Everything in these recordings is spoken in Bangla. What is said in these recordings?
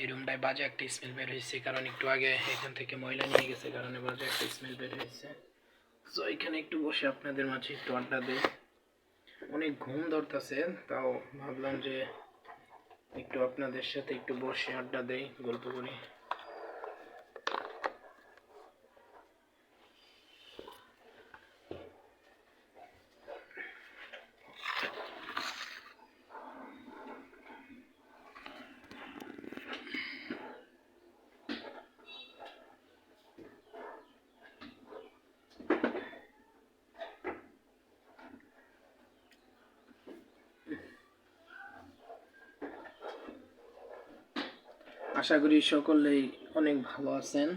এই রুমটায় বাজে একটা স্মেল বের হয়েছে, কারণ একটু আগে এখান থেকে ময়লা নিয়ে গেছে, কারণে বাজে একটা স্মেল বের হয়েছে। তো এখানে একটু বসে আপনাদের মাঝে একটু আড্ডা দেই। অনেক ঘুম ধরতেছে, তাও ভাবলাম যে একটু আপনাদের সাথে একটু বসে আড্ডা দেই, গল্প করি। আশা করি সকলেই অনেক ভালো আছেন।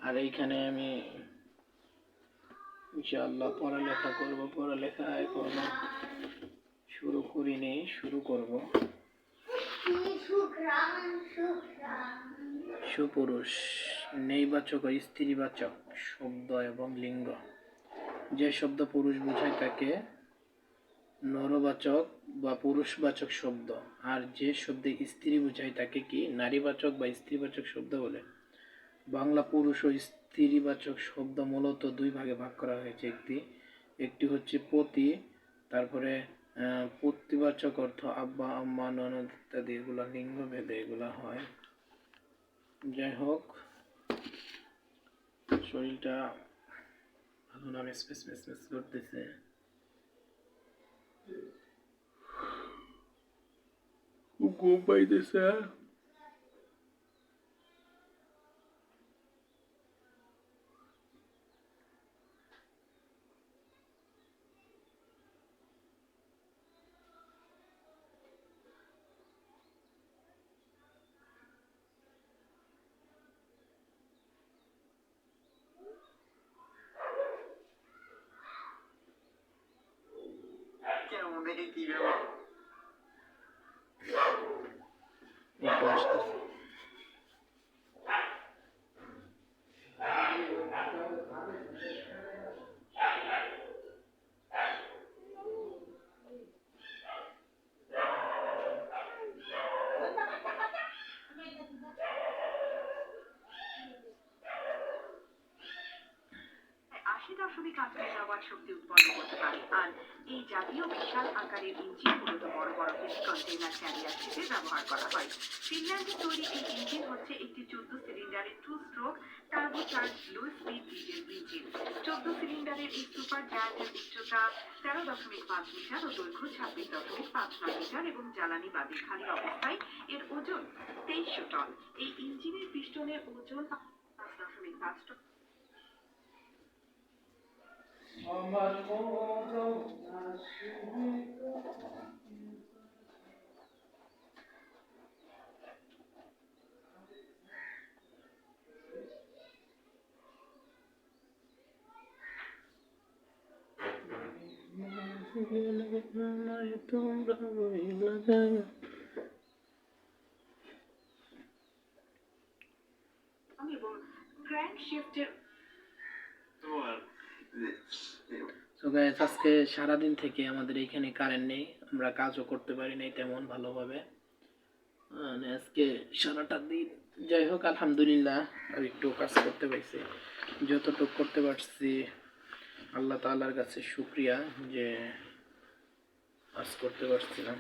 আর এইখানে আমি ইনশাআল্লাহ পড়ালেখা করব। পড়ালেখা এখনো শুরু করিনি, শুরু করব। সুপুরুষ, নেইবাচক ও স্ত্রীবাচক শব্দ এবং লিঙ্গ। যে শব্দ পুরুষ বোঝায় তাকে নরবাচক বা পুরুষবাচক শব্দ, আর যে শব্দে স্ত্রী বোঝায় তাকে কি নারীবাচক বা স্ত্রীবাচক শব্দ বলে। বাংলা পুরুষ ও স্ত্রীবাচক শব্দ মূলত দুই ভাগে ভাগ করা হয়েছে। একটি হচ্ছে পতি, তারপরে পতিবাচক অর্থ আব্বা, আম্মা, ননদ ইত্যাদি, এগুলা লিঙ্গ ভেদে এগুলা হয়। যাই হোক, শরীরটা ভালো না, মেস করতেছে। ঘুম পাইতেছে। একটু আসতেছে। দশমিক 8 মেগাওয়াট শক্তি উৎপন্ন করতে পারে। আর এই জাতীয় বিশাল আকারের ইঞ্জিন মূলত বড় বড় হেভি কন্টেইনার ক্যারিয়ার শিপে ব্যবহার করা হয়। ফিনল্যান্ডে তৈরি এই ইঞ্জিন হচ্ছে একটি 14 সিলিন্ডারের 2 stroke turbocharge low speed diesel engine. 14 সিলিন্ডারের এই সুপার জায়ান্টের উচ্চতা 13.5 মিটার ও দৈর্ঘ্য 26.59 মিটার এবং জ্বালানি বাদে খালি অবস্থায় এর ওজন 2300 টন। এই ইঞ্জিনের পিস্টনের ওজন 5.5 টন। আমার এবং গ্র্যান্ড শিফটের আজকে সারাদিন থেকে আমাদের এইখানে কারেন্ট নেই, আমরা কাজও করতে পারি নাই তেমন ভালোভাবে। আজকে সারাটা দিন, যাই হোক আলহামদুলিল্লাহ আর একটু কাজ করতে পারছি, যতটুকু করতে পারছি আল্লাহ তাআলার কাছে শুকরিয়া যে কাজ করতে পারছিলাম।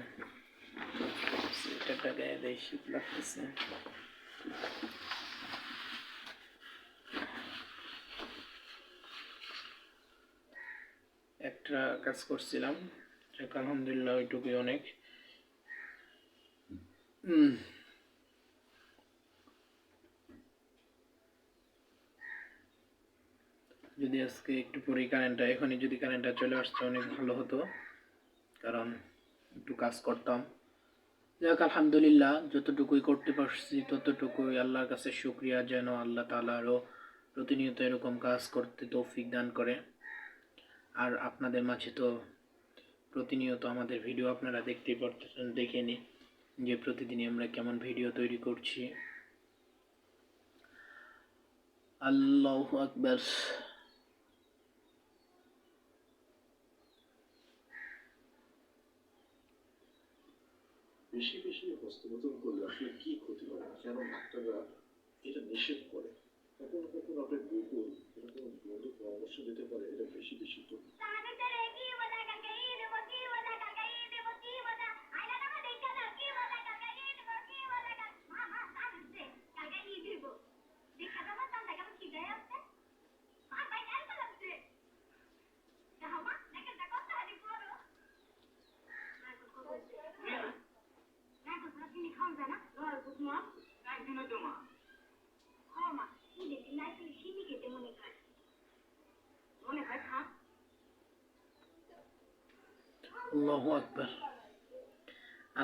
এটা গায়ে দেয়, শীত লাগতেছে। একটা কাজ করছিলাম, আলহামদুলিল্লাহ ওইটুকুই অনেক। যদি আজকে একটু পরেই কারেন্টটা, এখনই যদি কারেন্টটা চলে আসছে অনেক ভালো হতো, কারণ একটু কাজ করতাম। যাক আলহামদুলিল্লাহ, যতটুকুই করতে পারছি ততটুকুই আল্লাহর কাছে শুকরিয়া, যেন আল্লাহ তাআলা আরও প্রতিনিয়ত এরকম কাজ করতে তৌফিক দান করে। আর আপনাদের মাঝে তো প্রতিনিয়ত আমাদের ভিডিও আপনারা দেখতেই পারতেছেন, দেখে নি যে প্রতিদিনই আমরা কেমন ভিডিও তৈরি করছি। আল্লাহু আকবার। বেশি বেশি হস্তমৈথুন করলে আসলে কি ক্ষতি যেন ডাক্তাররা এটা নিষেধ করে। কখনো কখনো আপনার গুগল এরকম বন্ধু পরামর্শ দিতে পারে এটা বেশি বেশি তো। আল্লাহু আকবার।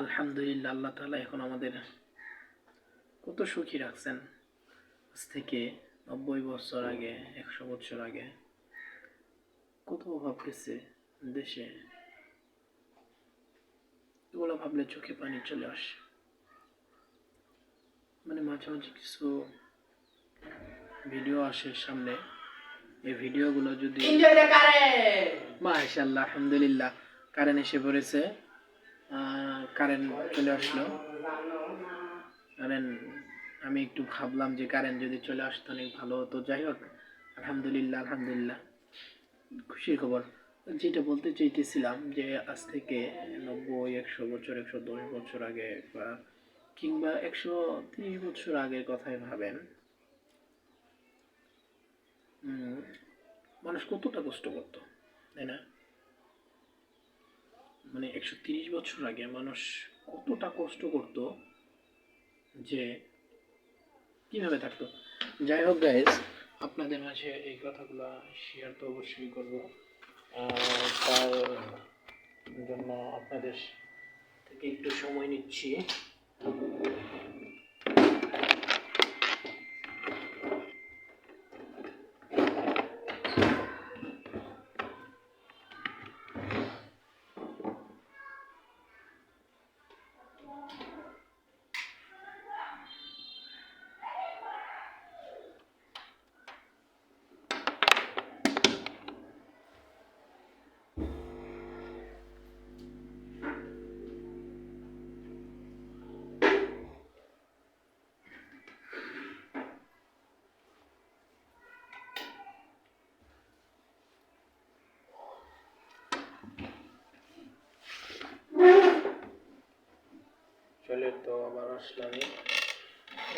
আলহামদুলিল্লাহ, আল্লাহ তাআলা এখন আমাদের কত সুখী রাখছেন। আজ থেকে 90 বছর আগে, 100 বছর আগে কত অভাব গেছে দেশে, এগুলো ভাবলে চোখে পানি চলে আসে। মানে মাঝে মাঝে কিছু ভিডিও আসে সামনে, এই ভিডিওগুলো যদি মাশাআল্লাহ আলহামদুলিল্লাহ কারেন্ট এসে পড়েছে, কারেন্ট চলে আসলো। কারেন্ট আমি একটু ভাবলাম যে কারেন্ট যদি চলে আসতো অনেক ভালো হতো। যাই হোক আলহামদুলিল্লাহ, আলহামদুলিল্লাহ খুশির খবর। যেটা বলতে চাইতেছিলাম যে আজ থেকে 90, 100 বছর, 110 বছর আগে বা কিংবা 130 বছর আগের কথাই ভাবেন, মানুষ কতটা কষ্ট করতো, তাই না? মানে 130 বছর আগে মানুষ কতটা কষ্ট করত, যে কিভাবে থাকতো। যাই হোক গাইস, আপনাদের মাঝে এই কথাগুলো শেয়ার তো অবশ্যই করব। তার জন্য আপনাদের থেকে একটু সময় নিচ্ছি। চলে তো আবার আসলাম,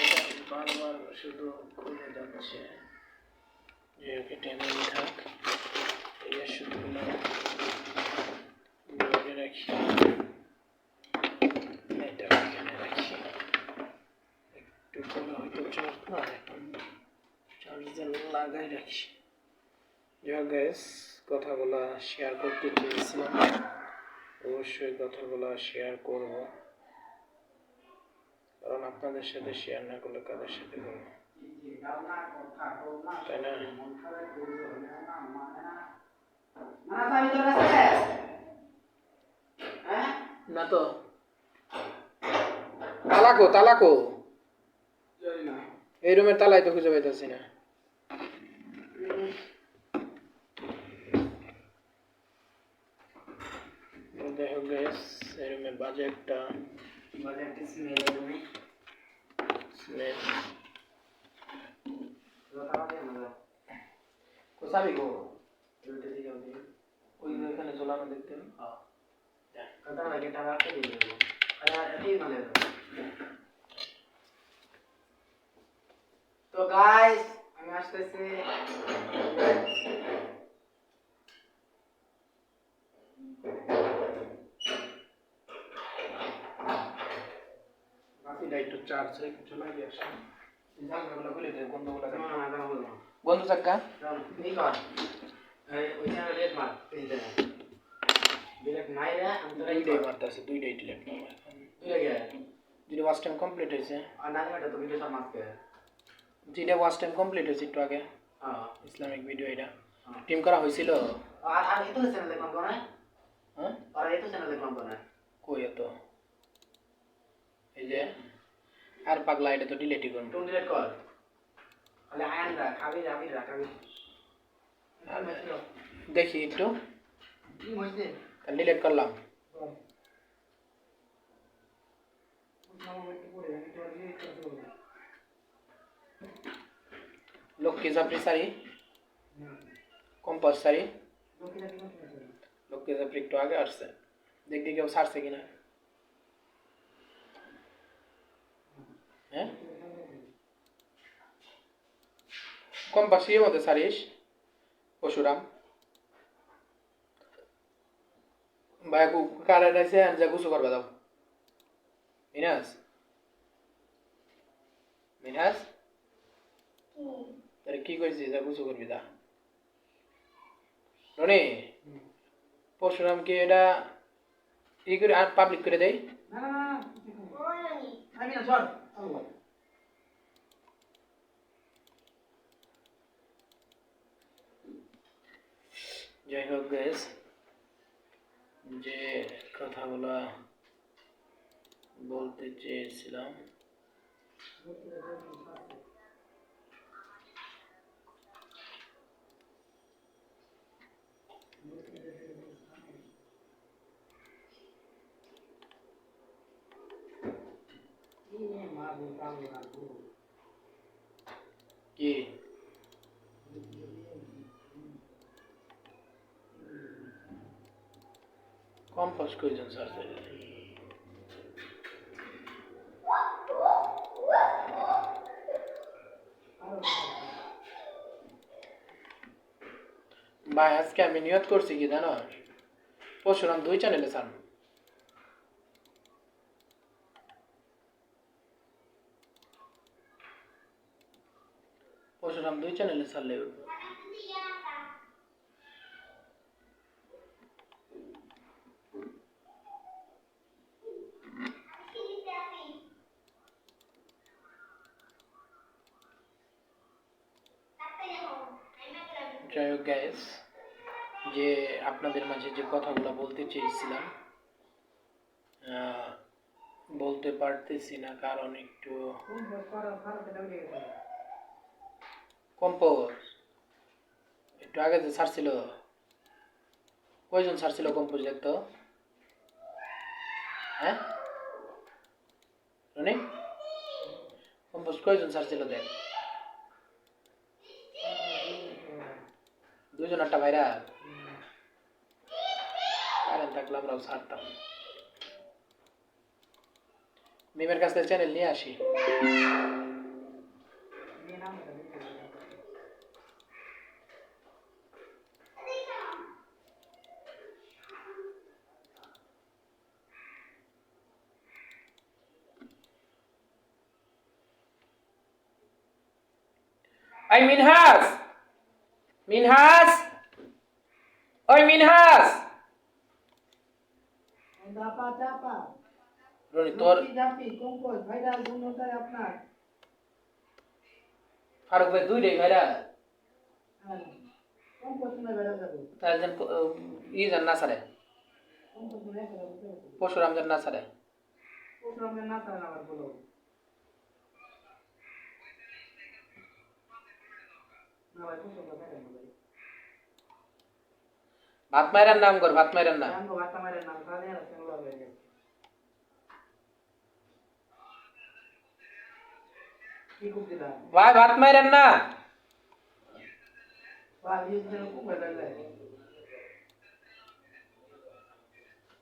এটা বারবার শুধু খুলে যাচ্ছে, যে এটা এমনি থাক। এই ওষুধগুলো ধরে রাখি, এটা এখানে রাখি, একটু করে হয়তো চার্জ না, এখন চার্জার লাগাই রাখি। যাই গাইস, কথাগুলো শেয়ার করতে চেয়েছিলাম, অবশ্যই কথাগুলো শেয়ার করব, কারণ আপনাদের সাথে শেয়ার না করলে কাদের সাথে করবো, তাই না? না তো তালাকো তালাকো এই রুমের তালাই তো খুঁজে পাইতেছি না। যাই হোক গাইস, এই রুমে বাজে একটা স্মেল। কোসাবি গো ওই ওখানে ঝোলানো দেখতেন। তো গাইস আমি আসতেছি। বাকিটা একটু চার্জ রেখে চলে গিয়ে আসে, জানলাগুলো খুলে দেয়, বন্ধগুলো না বলো বন্ধ চাক্কা এই কর ওইখানে রেড মার এই দে ডিরেক্ট মাইরা আমি তো দুইটাই মারতেছে, দুইটাই ডিলেট করবো এখন। যেটা ওয়াচ টাইম কমপ্লিট হয়েছে, আর না এটা তো ভিডিও সব মারতে যেটা ওয়াচ টাইম কমপ্লিট হয়েছে একটু আগে, হ্যাঁ ইসলামিক ভিডিও, এটা টিম করা হয়েছিল। আর এতো চ্যানেল দেখলাম কোন হ্যাঁ আর এতো চ্যানেল দেখলাম কোন কই এত, এই যে আর পাগলা, এটা তো ডিলেটই করবো। তুমি ডিলিট কর তাহলে আয়ান রাখ আমি রাখাবি দেখি একটু, কি হইছে ডিলেট করলাম। আমার একটু পরে আমি তো ডিলিট করতে লক্ষ্মী জাফরি সারি কম্পাস সারি লক্ষ্মী জাফরি একটু আগে আসছে দেখি কেউ ছাড়ছে কিনা হ্যাঁ কম্পাস ইয়ে মধ্যে সারিস পশুরাম ভাই কারেন্ট আছে যা গুছু করবা দাও মিনাস মিনাস তাহলে কি করছিস যা গুছু করবি দা রনি পরশুরামকে এটা ই করে আর পাবলিক করে দেই যাই হোক গ্যাস যে কথাগুলো বলতে চেয়েছিলাম কি কম্পাস কইজন স্যার ভাই আজকে আমি নিয়ত করছি কি জানো পরশুরাম 2 চ্যানেলে ছাড় পরশুরাম 2 চ্যানেলে ছাড়লে যাই হোক গাইস যে আপনাদের মাঝে যে কথাগুলো বলতে চেয়েছিলাম বলতে পারতেছি না কারণ একটু কম্পোজ একটু আগে যে ছাড়ছিল কয়জন ছাড়ছিল কম্পোজ দেখতো হ্যাঁ রনি কম্পোজ কয়জন ছাড়ছিল দেখ 2 জন একটা ভাইরা কারেন্ট থাকলে আমরাও ছাড়তাম মিমের কাছ থেকে চ্যানেল নিয়ে আসি আই মিনহাস মিনহাস ওই মিনহাস চাপা চাপা রনি তোর জাপি কম্পোজ ভাইরাল দুটোটাই আপনার ফারুক ভাই 2 টাই ভাইরা কম্পোজ না বেড়া যাবে তার যেন ই জান না ছাড়ে কম্পোজ না একটা পরশুরাম যেন না ছাড়ে প্রোগ্রাম না তার আবার বলো না ভাই কত কথা কেন ভাই ভাত মাইরার নাম কর ভাত মাইরার না জানো বাতা মারে নাম জানে আর কেন লাগে কি কুপিলা ভাই ভাত মাইরার না ভাই এই যে কুপিলা লাগে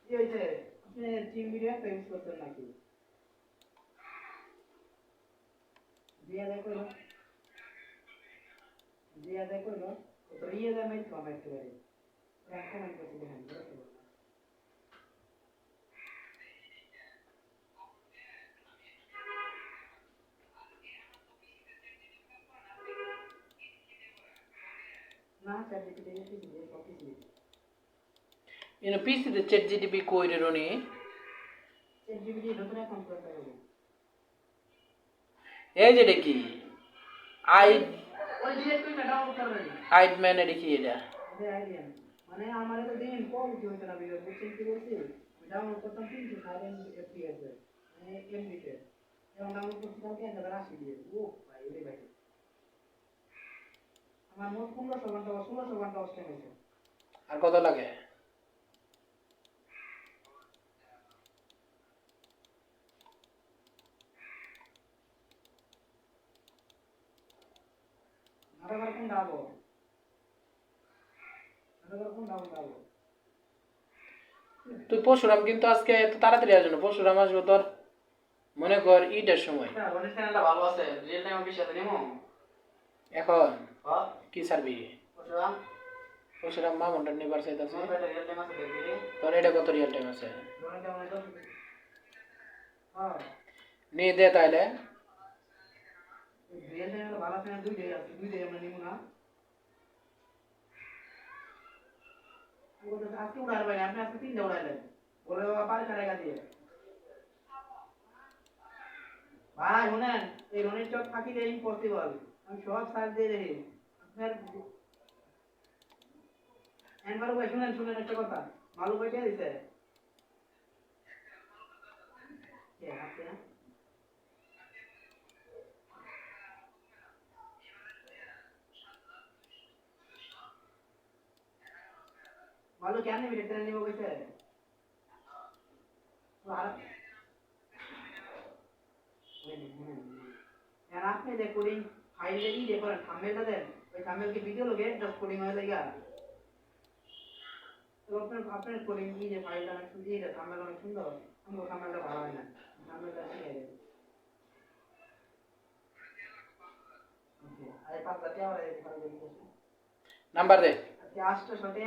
এই যে আপনি টিম ভিডিও একটা ইউজ করতেন নাকি দিয়া দেখো না তো ইয়ে দা মেট কমেন্ট করে কমেন্ট করতে দেখেন না স্যার দেখতে দেখতে দিয়ে কপি দিই ইনো পিসি তে চ্যাট জিটিপি কইরে রনি চ্যাট জিপিটি নতুন অ্যাকাউন্ট করতে হবে এই যে দেখি আই ওই ডিরেক্ট করে ডাউনলোড করবেন আইড ম্যান দেখি এটা এই আইডিয়া মানে আমার তো দিন কোয়ালিটি হইতো না ভিডিও বুঝছেন কি বলছি ডাউনলোড করতাম 300 এফপিএস মানে এমবিতে এবং ডাউনলোড করতে কালকে 1080 দিয়ে ও ভাই ওরে ভাই আমার মোট 1500 ঘন্টা 1600 ঘন্টা ওয়াচ টাইম হয়েছে আর কত লাগে আবার কোন ডাবো আবার কোন ডাবো তুই পরশুরাম কিন্তু আজকে এত তাড়াতাড়ি আসবে না, পরশুরাম আসবো তোর মনে কর ঈদের সময়। এটা রনির চ্যানেলটা ভালো আছে, রিয়েল টাইম অফিস আছে নিমো। এখন হ্যাঁ কি সারবি? পরশুরাম পরশুরাম মামুনটা নিবার চাইতাছে। আমার বেটা রিয়েল টাইম আছে দেখবি। তোর এটা কত রিয়েল টাইম আছে? রনির কেমন আছে? হ্যাঁ নিয়ে দে তাইলে। রিয়েল টাইম ভালো আছে না, দুইটাই আছে, দুইটাই আমরা নিমো না। ও তো আজকে উড়ার ভাই, আপনি আজকে 3টা উড়াইলেন, বলে বাবা পার কারেগা দিয়ে। ভাই শুনেন, এই রনির চক ফাঁকিতে ইম্পসিবল, আমি সব সার্চ দিয়ে দেখি আপনার। একবার ভাই শুনেন শুনেন একটা কথা, মালু ভাই কে দিছে? কে আপনি না? মালু কেন নিবি, ট্রেন নিব কইছে? আর আর আপনি যে কোডিং ফাইলে ই যে করেন থাম্বনেলটা দেন, ওই থাম্বনেল ভিডিও লোকে জাস্ট কোডিং হয়ে লাগা। তো আপনার কোডিং ই যে ফাইলটা অনেক সুন্দর, এই থাম্বনেল অনেক সুন্দর, আমার থাম্বনেলটা ভালো হয় না, থাম্বনেলটা নিয়ে দেন। ওকে আরে 5 টাকা আর এই নাম্বার দে। আজকে 800